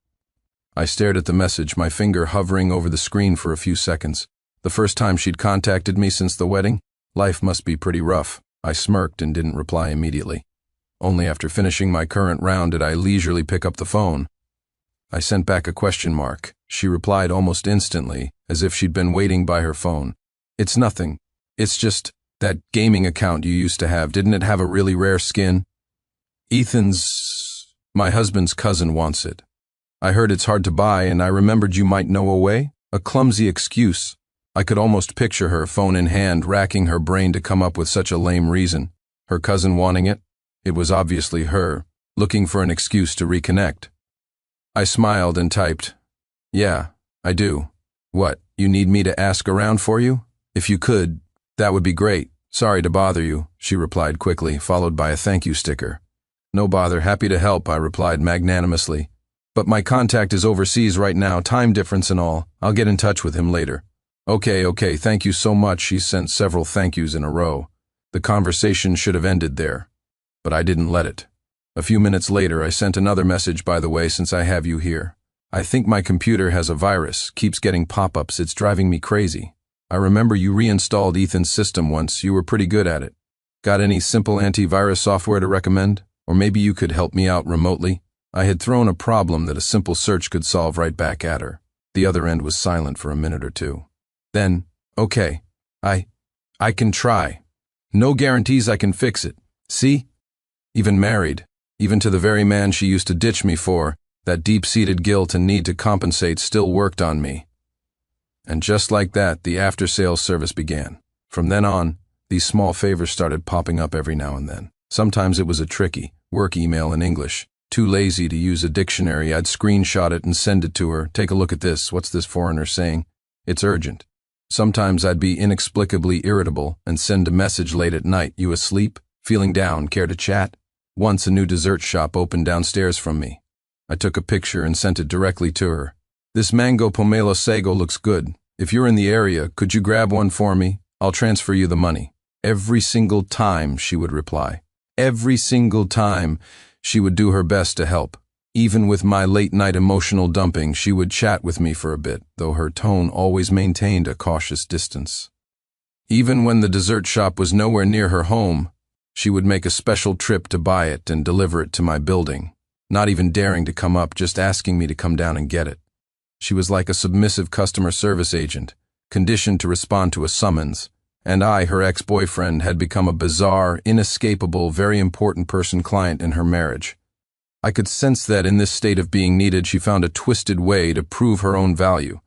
I stared at the message, my finger hovering over the screen for a few seconds. The first time she'd contacted me since the wedding? Life must be pretty rough. I smirked and didn't reply immediately. Only after finishing my current round did I leisurely pick up the phone. I sent back a question mark. She replied almost instantly, as if she'd been waiting by her phone. "It's nothing. It's just that gaming account you used to have. Didn't it have a really rare skin?" My husband's cousin wants it. I heard it's hard to buy, and I remembered you might know a way." A clumsy excuse. I could almost picture her, phone in hand, racking her brain to come up with such a lame reason. Her cousin wanting it? It was obviously her, looking for an excuse to reconnect. I smiled and typed, "Yeah, I do. What, you need me to ask around for you? If you could, that would be great. Sorry to bother you," she replied quickly, followed by a thank you sticker. "No bother, happy to help," I replied magnanimously. "But my contact is overseas right now, time difference and all. I'll get in touch with him later." Okay, thank you so much." She sent several thank yous in a row. The conversation should have ended there, but I didn't let it. A few minutes later, I sent another message, by the way, since I have you here. I think my computer has a virus, keeps getting pop-ups, it's driving me crazy. I remember you reinstalled Ethan's system once, you were pretty good at it. Got any simple antivirus software to recommend? Or maybe you could help me out remotely? I had thrown a problem that a simple search could solve right back at her. The other end was silent for a minute or two. Then, okay, I can try. No guarantees I can fix it. See? Even married, even to the very man she used to ditch me for, that deep-seated guilt and need to compensate still worked on me. And just like that, the after-sales service began. From then on, these small favors started popping up every now and then. Sometimes it was a tricky, work email in English. Too lazy to use a dictionary, I'd screenshot it and send it to her. Take a look at this, what's this foreigner saying? It's urgent. Sometimes I'd be inexplicably irritable and send a message late at night. You asleep? Feeling down? Care to chat? Once a new dessert shop opened downstairs from me. I took a picture and sent it directly to her. This mango pomelo sago looks good. If you're in the area, could you grab one for me? I'll transfer you the money. Every single time, she would reply. Every single time, she would do her best to help. Even with my late-night emotional dumping, she would chat with me for a bit, though her tone always maintained a cautious distance. Even when the dessert shop was nowhere near her home, she would make a special trip to buy it and deliver it to my building, not even daring to come up, just asking me to come down and get it. She was like a submissive customer service agent, conditioned to respond to a summons, and I, her ex-boyfriend, had become a bizarre, inescapable, very important client in her marriage. I could sense that in this state of being needed, she found a twisted way to prove her own value,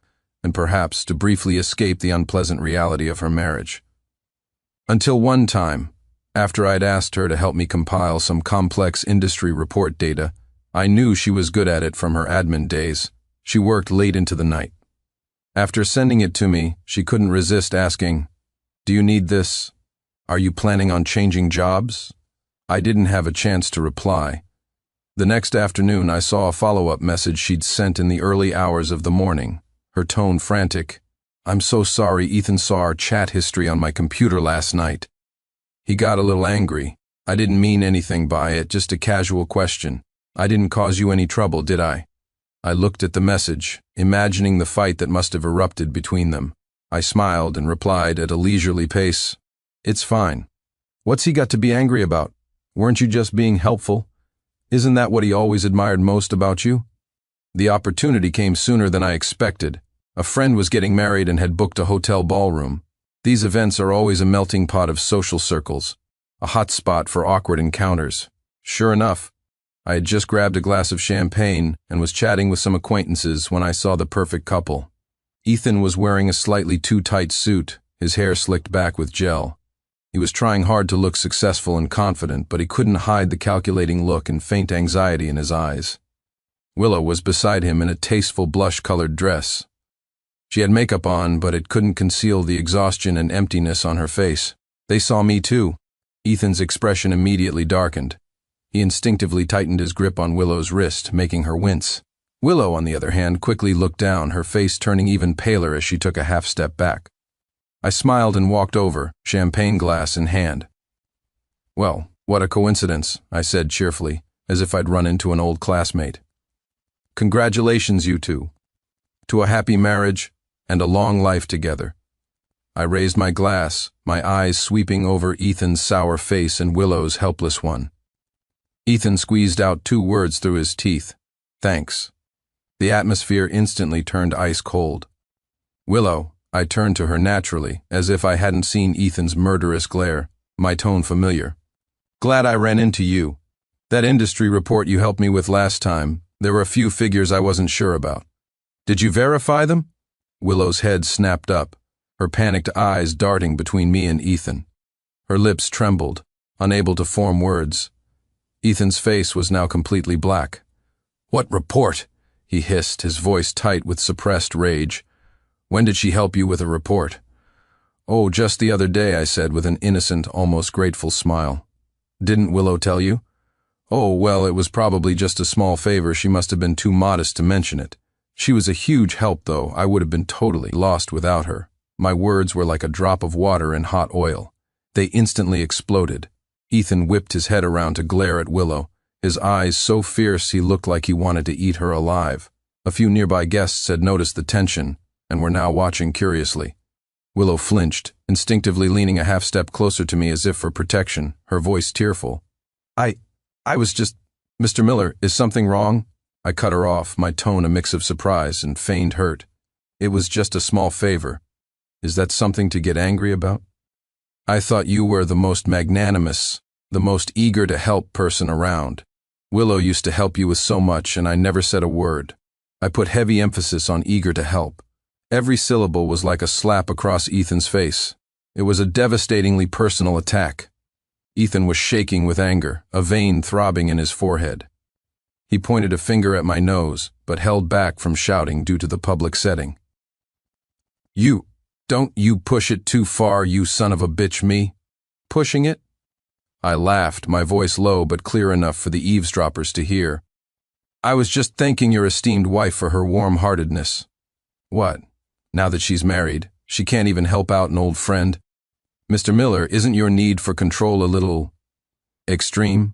and perhaps to briefly escape the unpleasant reality of her marriage. Until one time, after I'd asked her to help me compile some complex industry report data, I knew she was good at it from her admin days. She worked late into the night. After sending it to me, she couldn't resist asking, "Do you need this? Are you planning on changing jobs?" I didn't have a chance to reply. The next afternoon, I saw a follow-up message she'd sent in the early hours of the morning, her tone frantic. "I'm so sorry, Ethan saw our chat history on my computer last night. He got a little angry. I didn't mean anything by it, just a casual question. I didn't cause you any trouble, did I?" I looked at the message, imagining the fight that must have erupted between them. I smiled and replied at a leisurely pace, "It's fine. What's he got to be angry about? Weren't you just being helpful? Isn't that what he always admired most about you?" The opportunity came sooner than I expected. A friend was getting married and had booked a hotel ballroom. These events are always a melting pot of social circles, a hot spot for awkward encounters. Sure enough, I had just grabbed a glass of champagne and was chatting with some acquaintances when I saw the perfect couple. Ethan was wearing a slightly too tight suit, his hair slicked back with gel. He was trying hard to look successful and confident, but he couldn't hide the calculating look and faint anxiety in his eyes. Willow was beside him in a tasteful blush-colored dress. She had makeup on, but it couldn't conceal the exhaustion and emptiness on her face. They saw me too. Ethan's expression immediately darkened. He instinctively tightened his grip on Willow's wrist, making her wince. Willow, on the other hand, quickly looked down, her face turning even paler as she took a half-step back. I smiled and walked over, champagne glass in hand. "Well, what a coincidence," I said cheerfully, as if I'd run into an old classmate. "Congratulations, you two. To a happy marriage and a long life together." I raised my glass, my eyes sweeping over Ethan's sour face and Willow's helpless one. Ethan squeezed out 2 words through his teeth. "Thanks." The atmosphere instantly turned ice cold. "Willow," I turned to her naturally, as if I hadn't seen Ethan's murderous glare, my tone familiar. "Glad I ran into you. That industry report you helped me with last time, there were a few figures I wasn't sure about. Did you verify them?" Willow's head snapped up, her panicked eyes darting between me and Ethan. Her lips trembled, unable to form words. Ethan's face was now completely black. "What report?" he hissed, his voice tight with suppressed rage. "When did she help you with a report?" "Oh, just the other day," I said with an innocent, almost grateful smile. "Didn't Willow tell you?" "Oh, well, it was probably just a small favor. She must have been too modest to mention it. She was a huge help, though. I would have been totally lost without her." My words were like a drop of water in hot oil. They instantly exploded. Ethan whipped his head around to glare at Willow, his eyes so fierce he looked like he wanted to eat her alive. A few nearby guests had noticed the tension and were now watching curiously. Willow flinched, instinctively leaning a half-step closer to me as if for protection, her voice tearful. I was just... Mr. Miller, is something wrong? I cut her off, my tone a mix of surprise and feigned hurt. It was just a small favor. Is that something to get angry about? I thought you were the most magnanimous, the most eager to help person around. Willow used to help you with so much and I never said a word. I put heavy emphasis on eager to help. Every syllable was like a slap across Ethan's face. It was a devastatingly personal attack. Ethan was shaking with anger, a vein throbbing in his forehead. He pointed a finger at my nose, but held back from shouting due to the public setting. Don't you push it too far, you son of a bitch, me? Pushing it? I laughed, my voice low but clear enough for the eavesdroppers to hear. I was just thanking your esteemed wife for her warm-heartedness. What? Now that she's married, she can't even help out an old friend? Mr. Miller, isn't your need for control a little... extreme?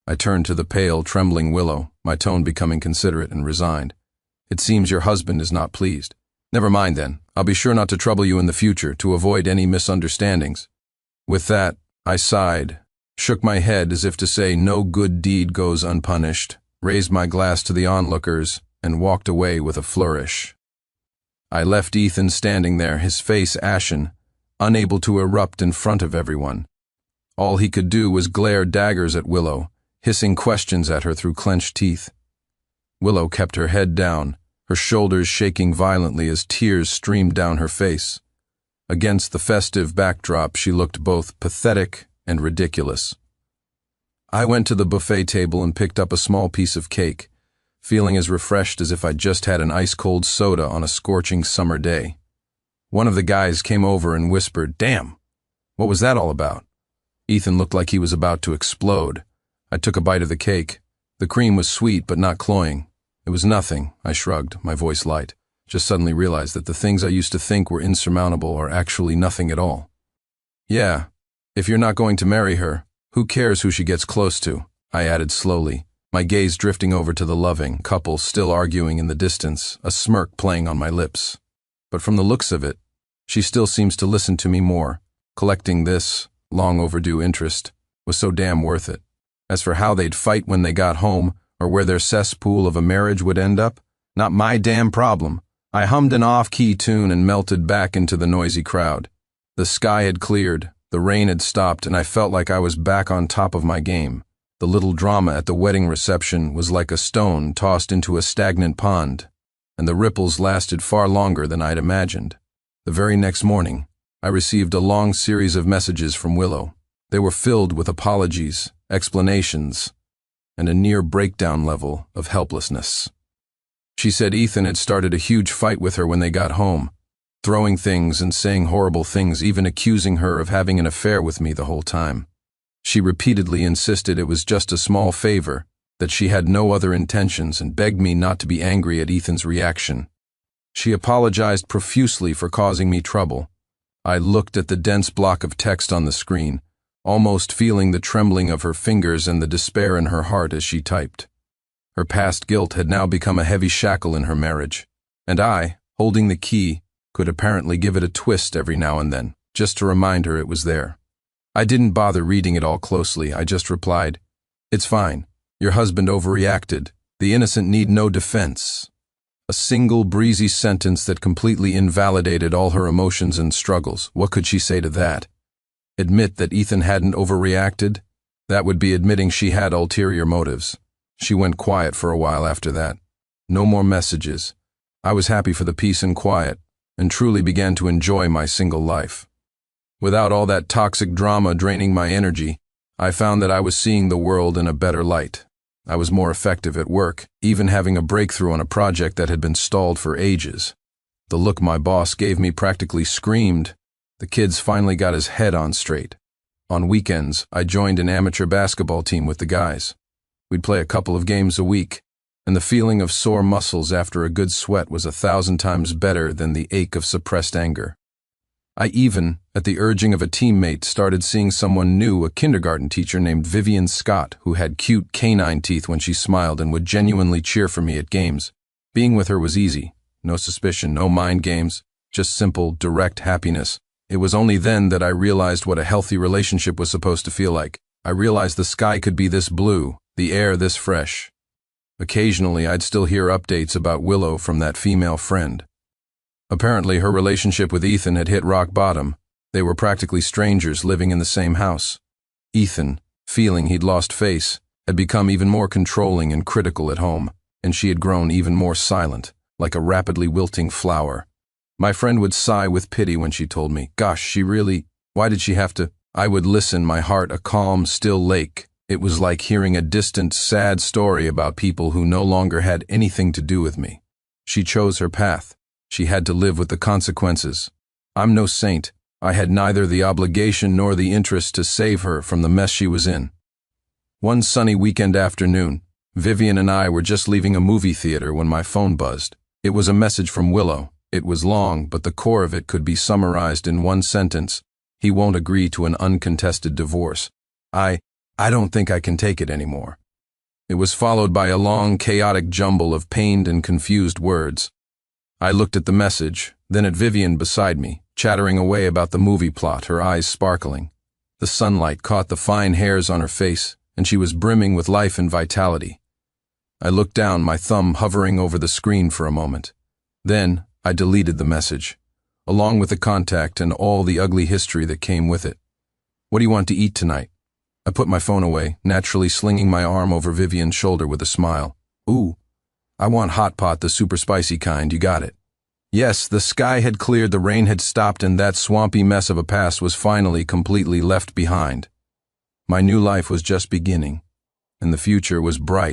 I turned to the pale, trembling Willow, my tone becoming considerate and resigned. It seems your husband is not pleased. Never mind then, I'll be sure not to trouble you in the future to avoid any misunderstandings. With that, I sighed, shook my head as if to say no good deed goes unpunished, raised my glass to the onlookers, and walked away with a flourish. I left Ethan standing there, his face ashen, unable to erupt in front of everyone. All he could do was glare daggers at Willow, hissing questions at her through clenched teeth. Willow kept her head down, her shoulders shaking violently as tears streamed down her face. Against the festive backdrop, she looked both pathetic and ridiculous. I went to the buffet table and picked up a small piece of cake, feeling as refreshed as if I'd just had an ice-cold soda on a scorching summer day. One of the guys came over and whispered, "Damn, what was that all about?" Ethan looked like he was about to explode. I took a bite of the cake. The cream was sweet but not cloying. It was nothing, I shrugged, my voice light. Just suddenly realized that the things I used to think were insurmountable are actually nothing at all. Yeah, if you're not going to marry her, who cares who she gets close to? I added slowly, my gaze drifting over to the loving couple still arguing in the distance, a smirk playing on my lips. But from the looks of it, she still seems to listen to me more. Collecting this, long overdue interest, was so damn worth it. As for how they'd fight when they got home, or where their cesspool of a marriage would end up, not my damn problem. I hummed an off-key tune and melted back into the noisy crowd. The sky had cleared, the rain had stopped, and I felt like I was back on top of my game. The little drama at the wedding reception was like a stone tossed into a stagnant pond, and the ripples lasted far longer than I'd imagined. The very next morning, I received a long series of messages from Willow. They were filled with apologies, explanations, and a near breakdown level of helplessness. She said Ethan had started a huge fight with her when they got home, throwing things and saying horrible things, even accusing her of having an affair with me the whole time. She repeatedly insisted it was just a small favor, that she had no other intentions, and begged me not to be angry at Ethan's reaction. She apologized profusely for causing me trouble. I looked at the dense block of text on the screen, almost feeling the trembling of her fingers and the despair in her heart as she typed. Her past guilt had now become a heavy shackle in her marriage, and I, holding the key, could apparently give it a twist every now and then, just to remind her it was there. I didn't bother reading it all closely, I just replied, "It's fine. Your husband overreacted. The innocent need no defense." A single breezy sentence that completely invalidated all her emotions and struggles. What could she say to that? Admit that Ethan hadn't overreacted? That would be admitting she had ulterior motives. She went quiet for a while after that. No more messages. I was happy for the peace and quiet, and truly began to enjoy my single life. Without all that toxic drama draining my energy, I found that I was seeing the world in a better light. I was more effective at work, even having a breakthrough on a project that had been stalled for ages. The look my boss gave me practically screamed. The kid's finally got his head on straight. On weekends, I joined an amateur basketball team with the guys. We'd play a couple of games a week, and the feeling of sore muscles after a good sweat was 1,000 times better than the ache of suppressed anger. I even, at the urging of a teammate, started seeing someone new, a kindergarten teacher named Vivian Scott, who had cute canine teeth when she smiled and would genuinely cheer for me at games. Being with her was easy. No suspicion, no mind games, just simple, direct happiness. It was only then that I realized what a healthy relationship was supposed to feel like. I realized the sky could be this blue, the air this fresh. Occasionally, I'd still hear updates about Willow from that female friend. Apparently, her relationship with Ethan had hit rock bottom. They were practically strangers living in the same house. Ethan, feeling he'd lost face, had become even more controlling and critical at home, and she had grown even more silent, like a rapidly wilting flower. My friend would sigh with pity when she told me, "Gosh, why did she have to?" I would listen, my heart a calm, still lake. It was like hearing a distant, sad story about people who no longer had anything to do with me. She chose her path. She had to live with the consequences. I'm no saint. I had neither the obligation nor the interest to save her from the mess she was in. One sunny weekend afternoon, Vivian and I were just leaving a movie theater when my phone buzzed. It was a message from Willow. It was long, but the core of it could be summarized in one sentence. He won't agree to an uncontested divorce. I don't think I can take it anymore. It was followed by a long, chaotic jumble of pained and confused words. I looked at the message, then at Vivian beside me, chattering away about the movie plot, her eyes sparkling. The sunlight caught the fine hairs on her face, and she was brimming with life and vitality. I looked down, my thumb hovering over the screen for a moment. Then I deleted the message, along with the contact and all the ugly history that came with it. "What do you want to eat tonight?" I put my phone away, naturally slinging my arm over Vivian's shoulder with a smile. "Ooh, I want hot pot, the super spicy kind, you got it." Yes, the sky had cleared, the rain had stopped, and that swampy mess of a past was finally completely left behind. My new life was just beginning, and the future was bright.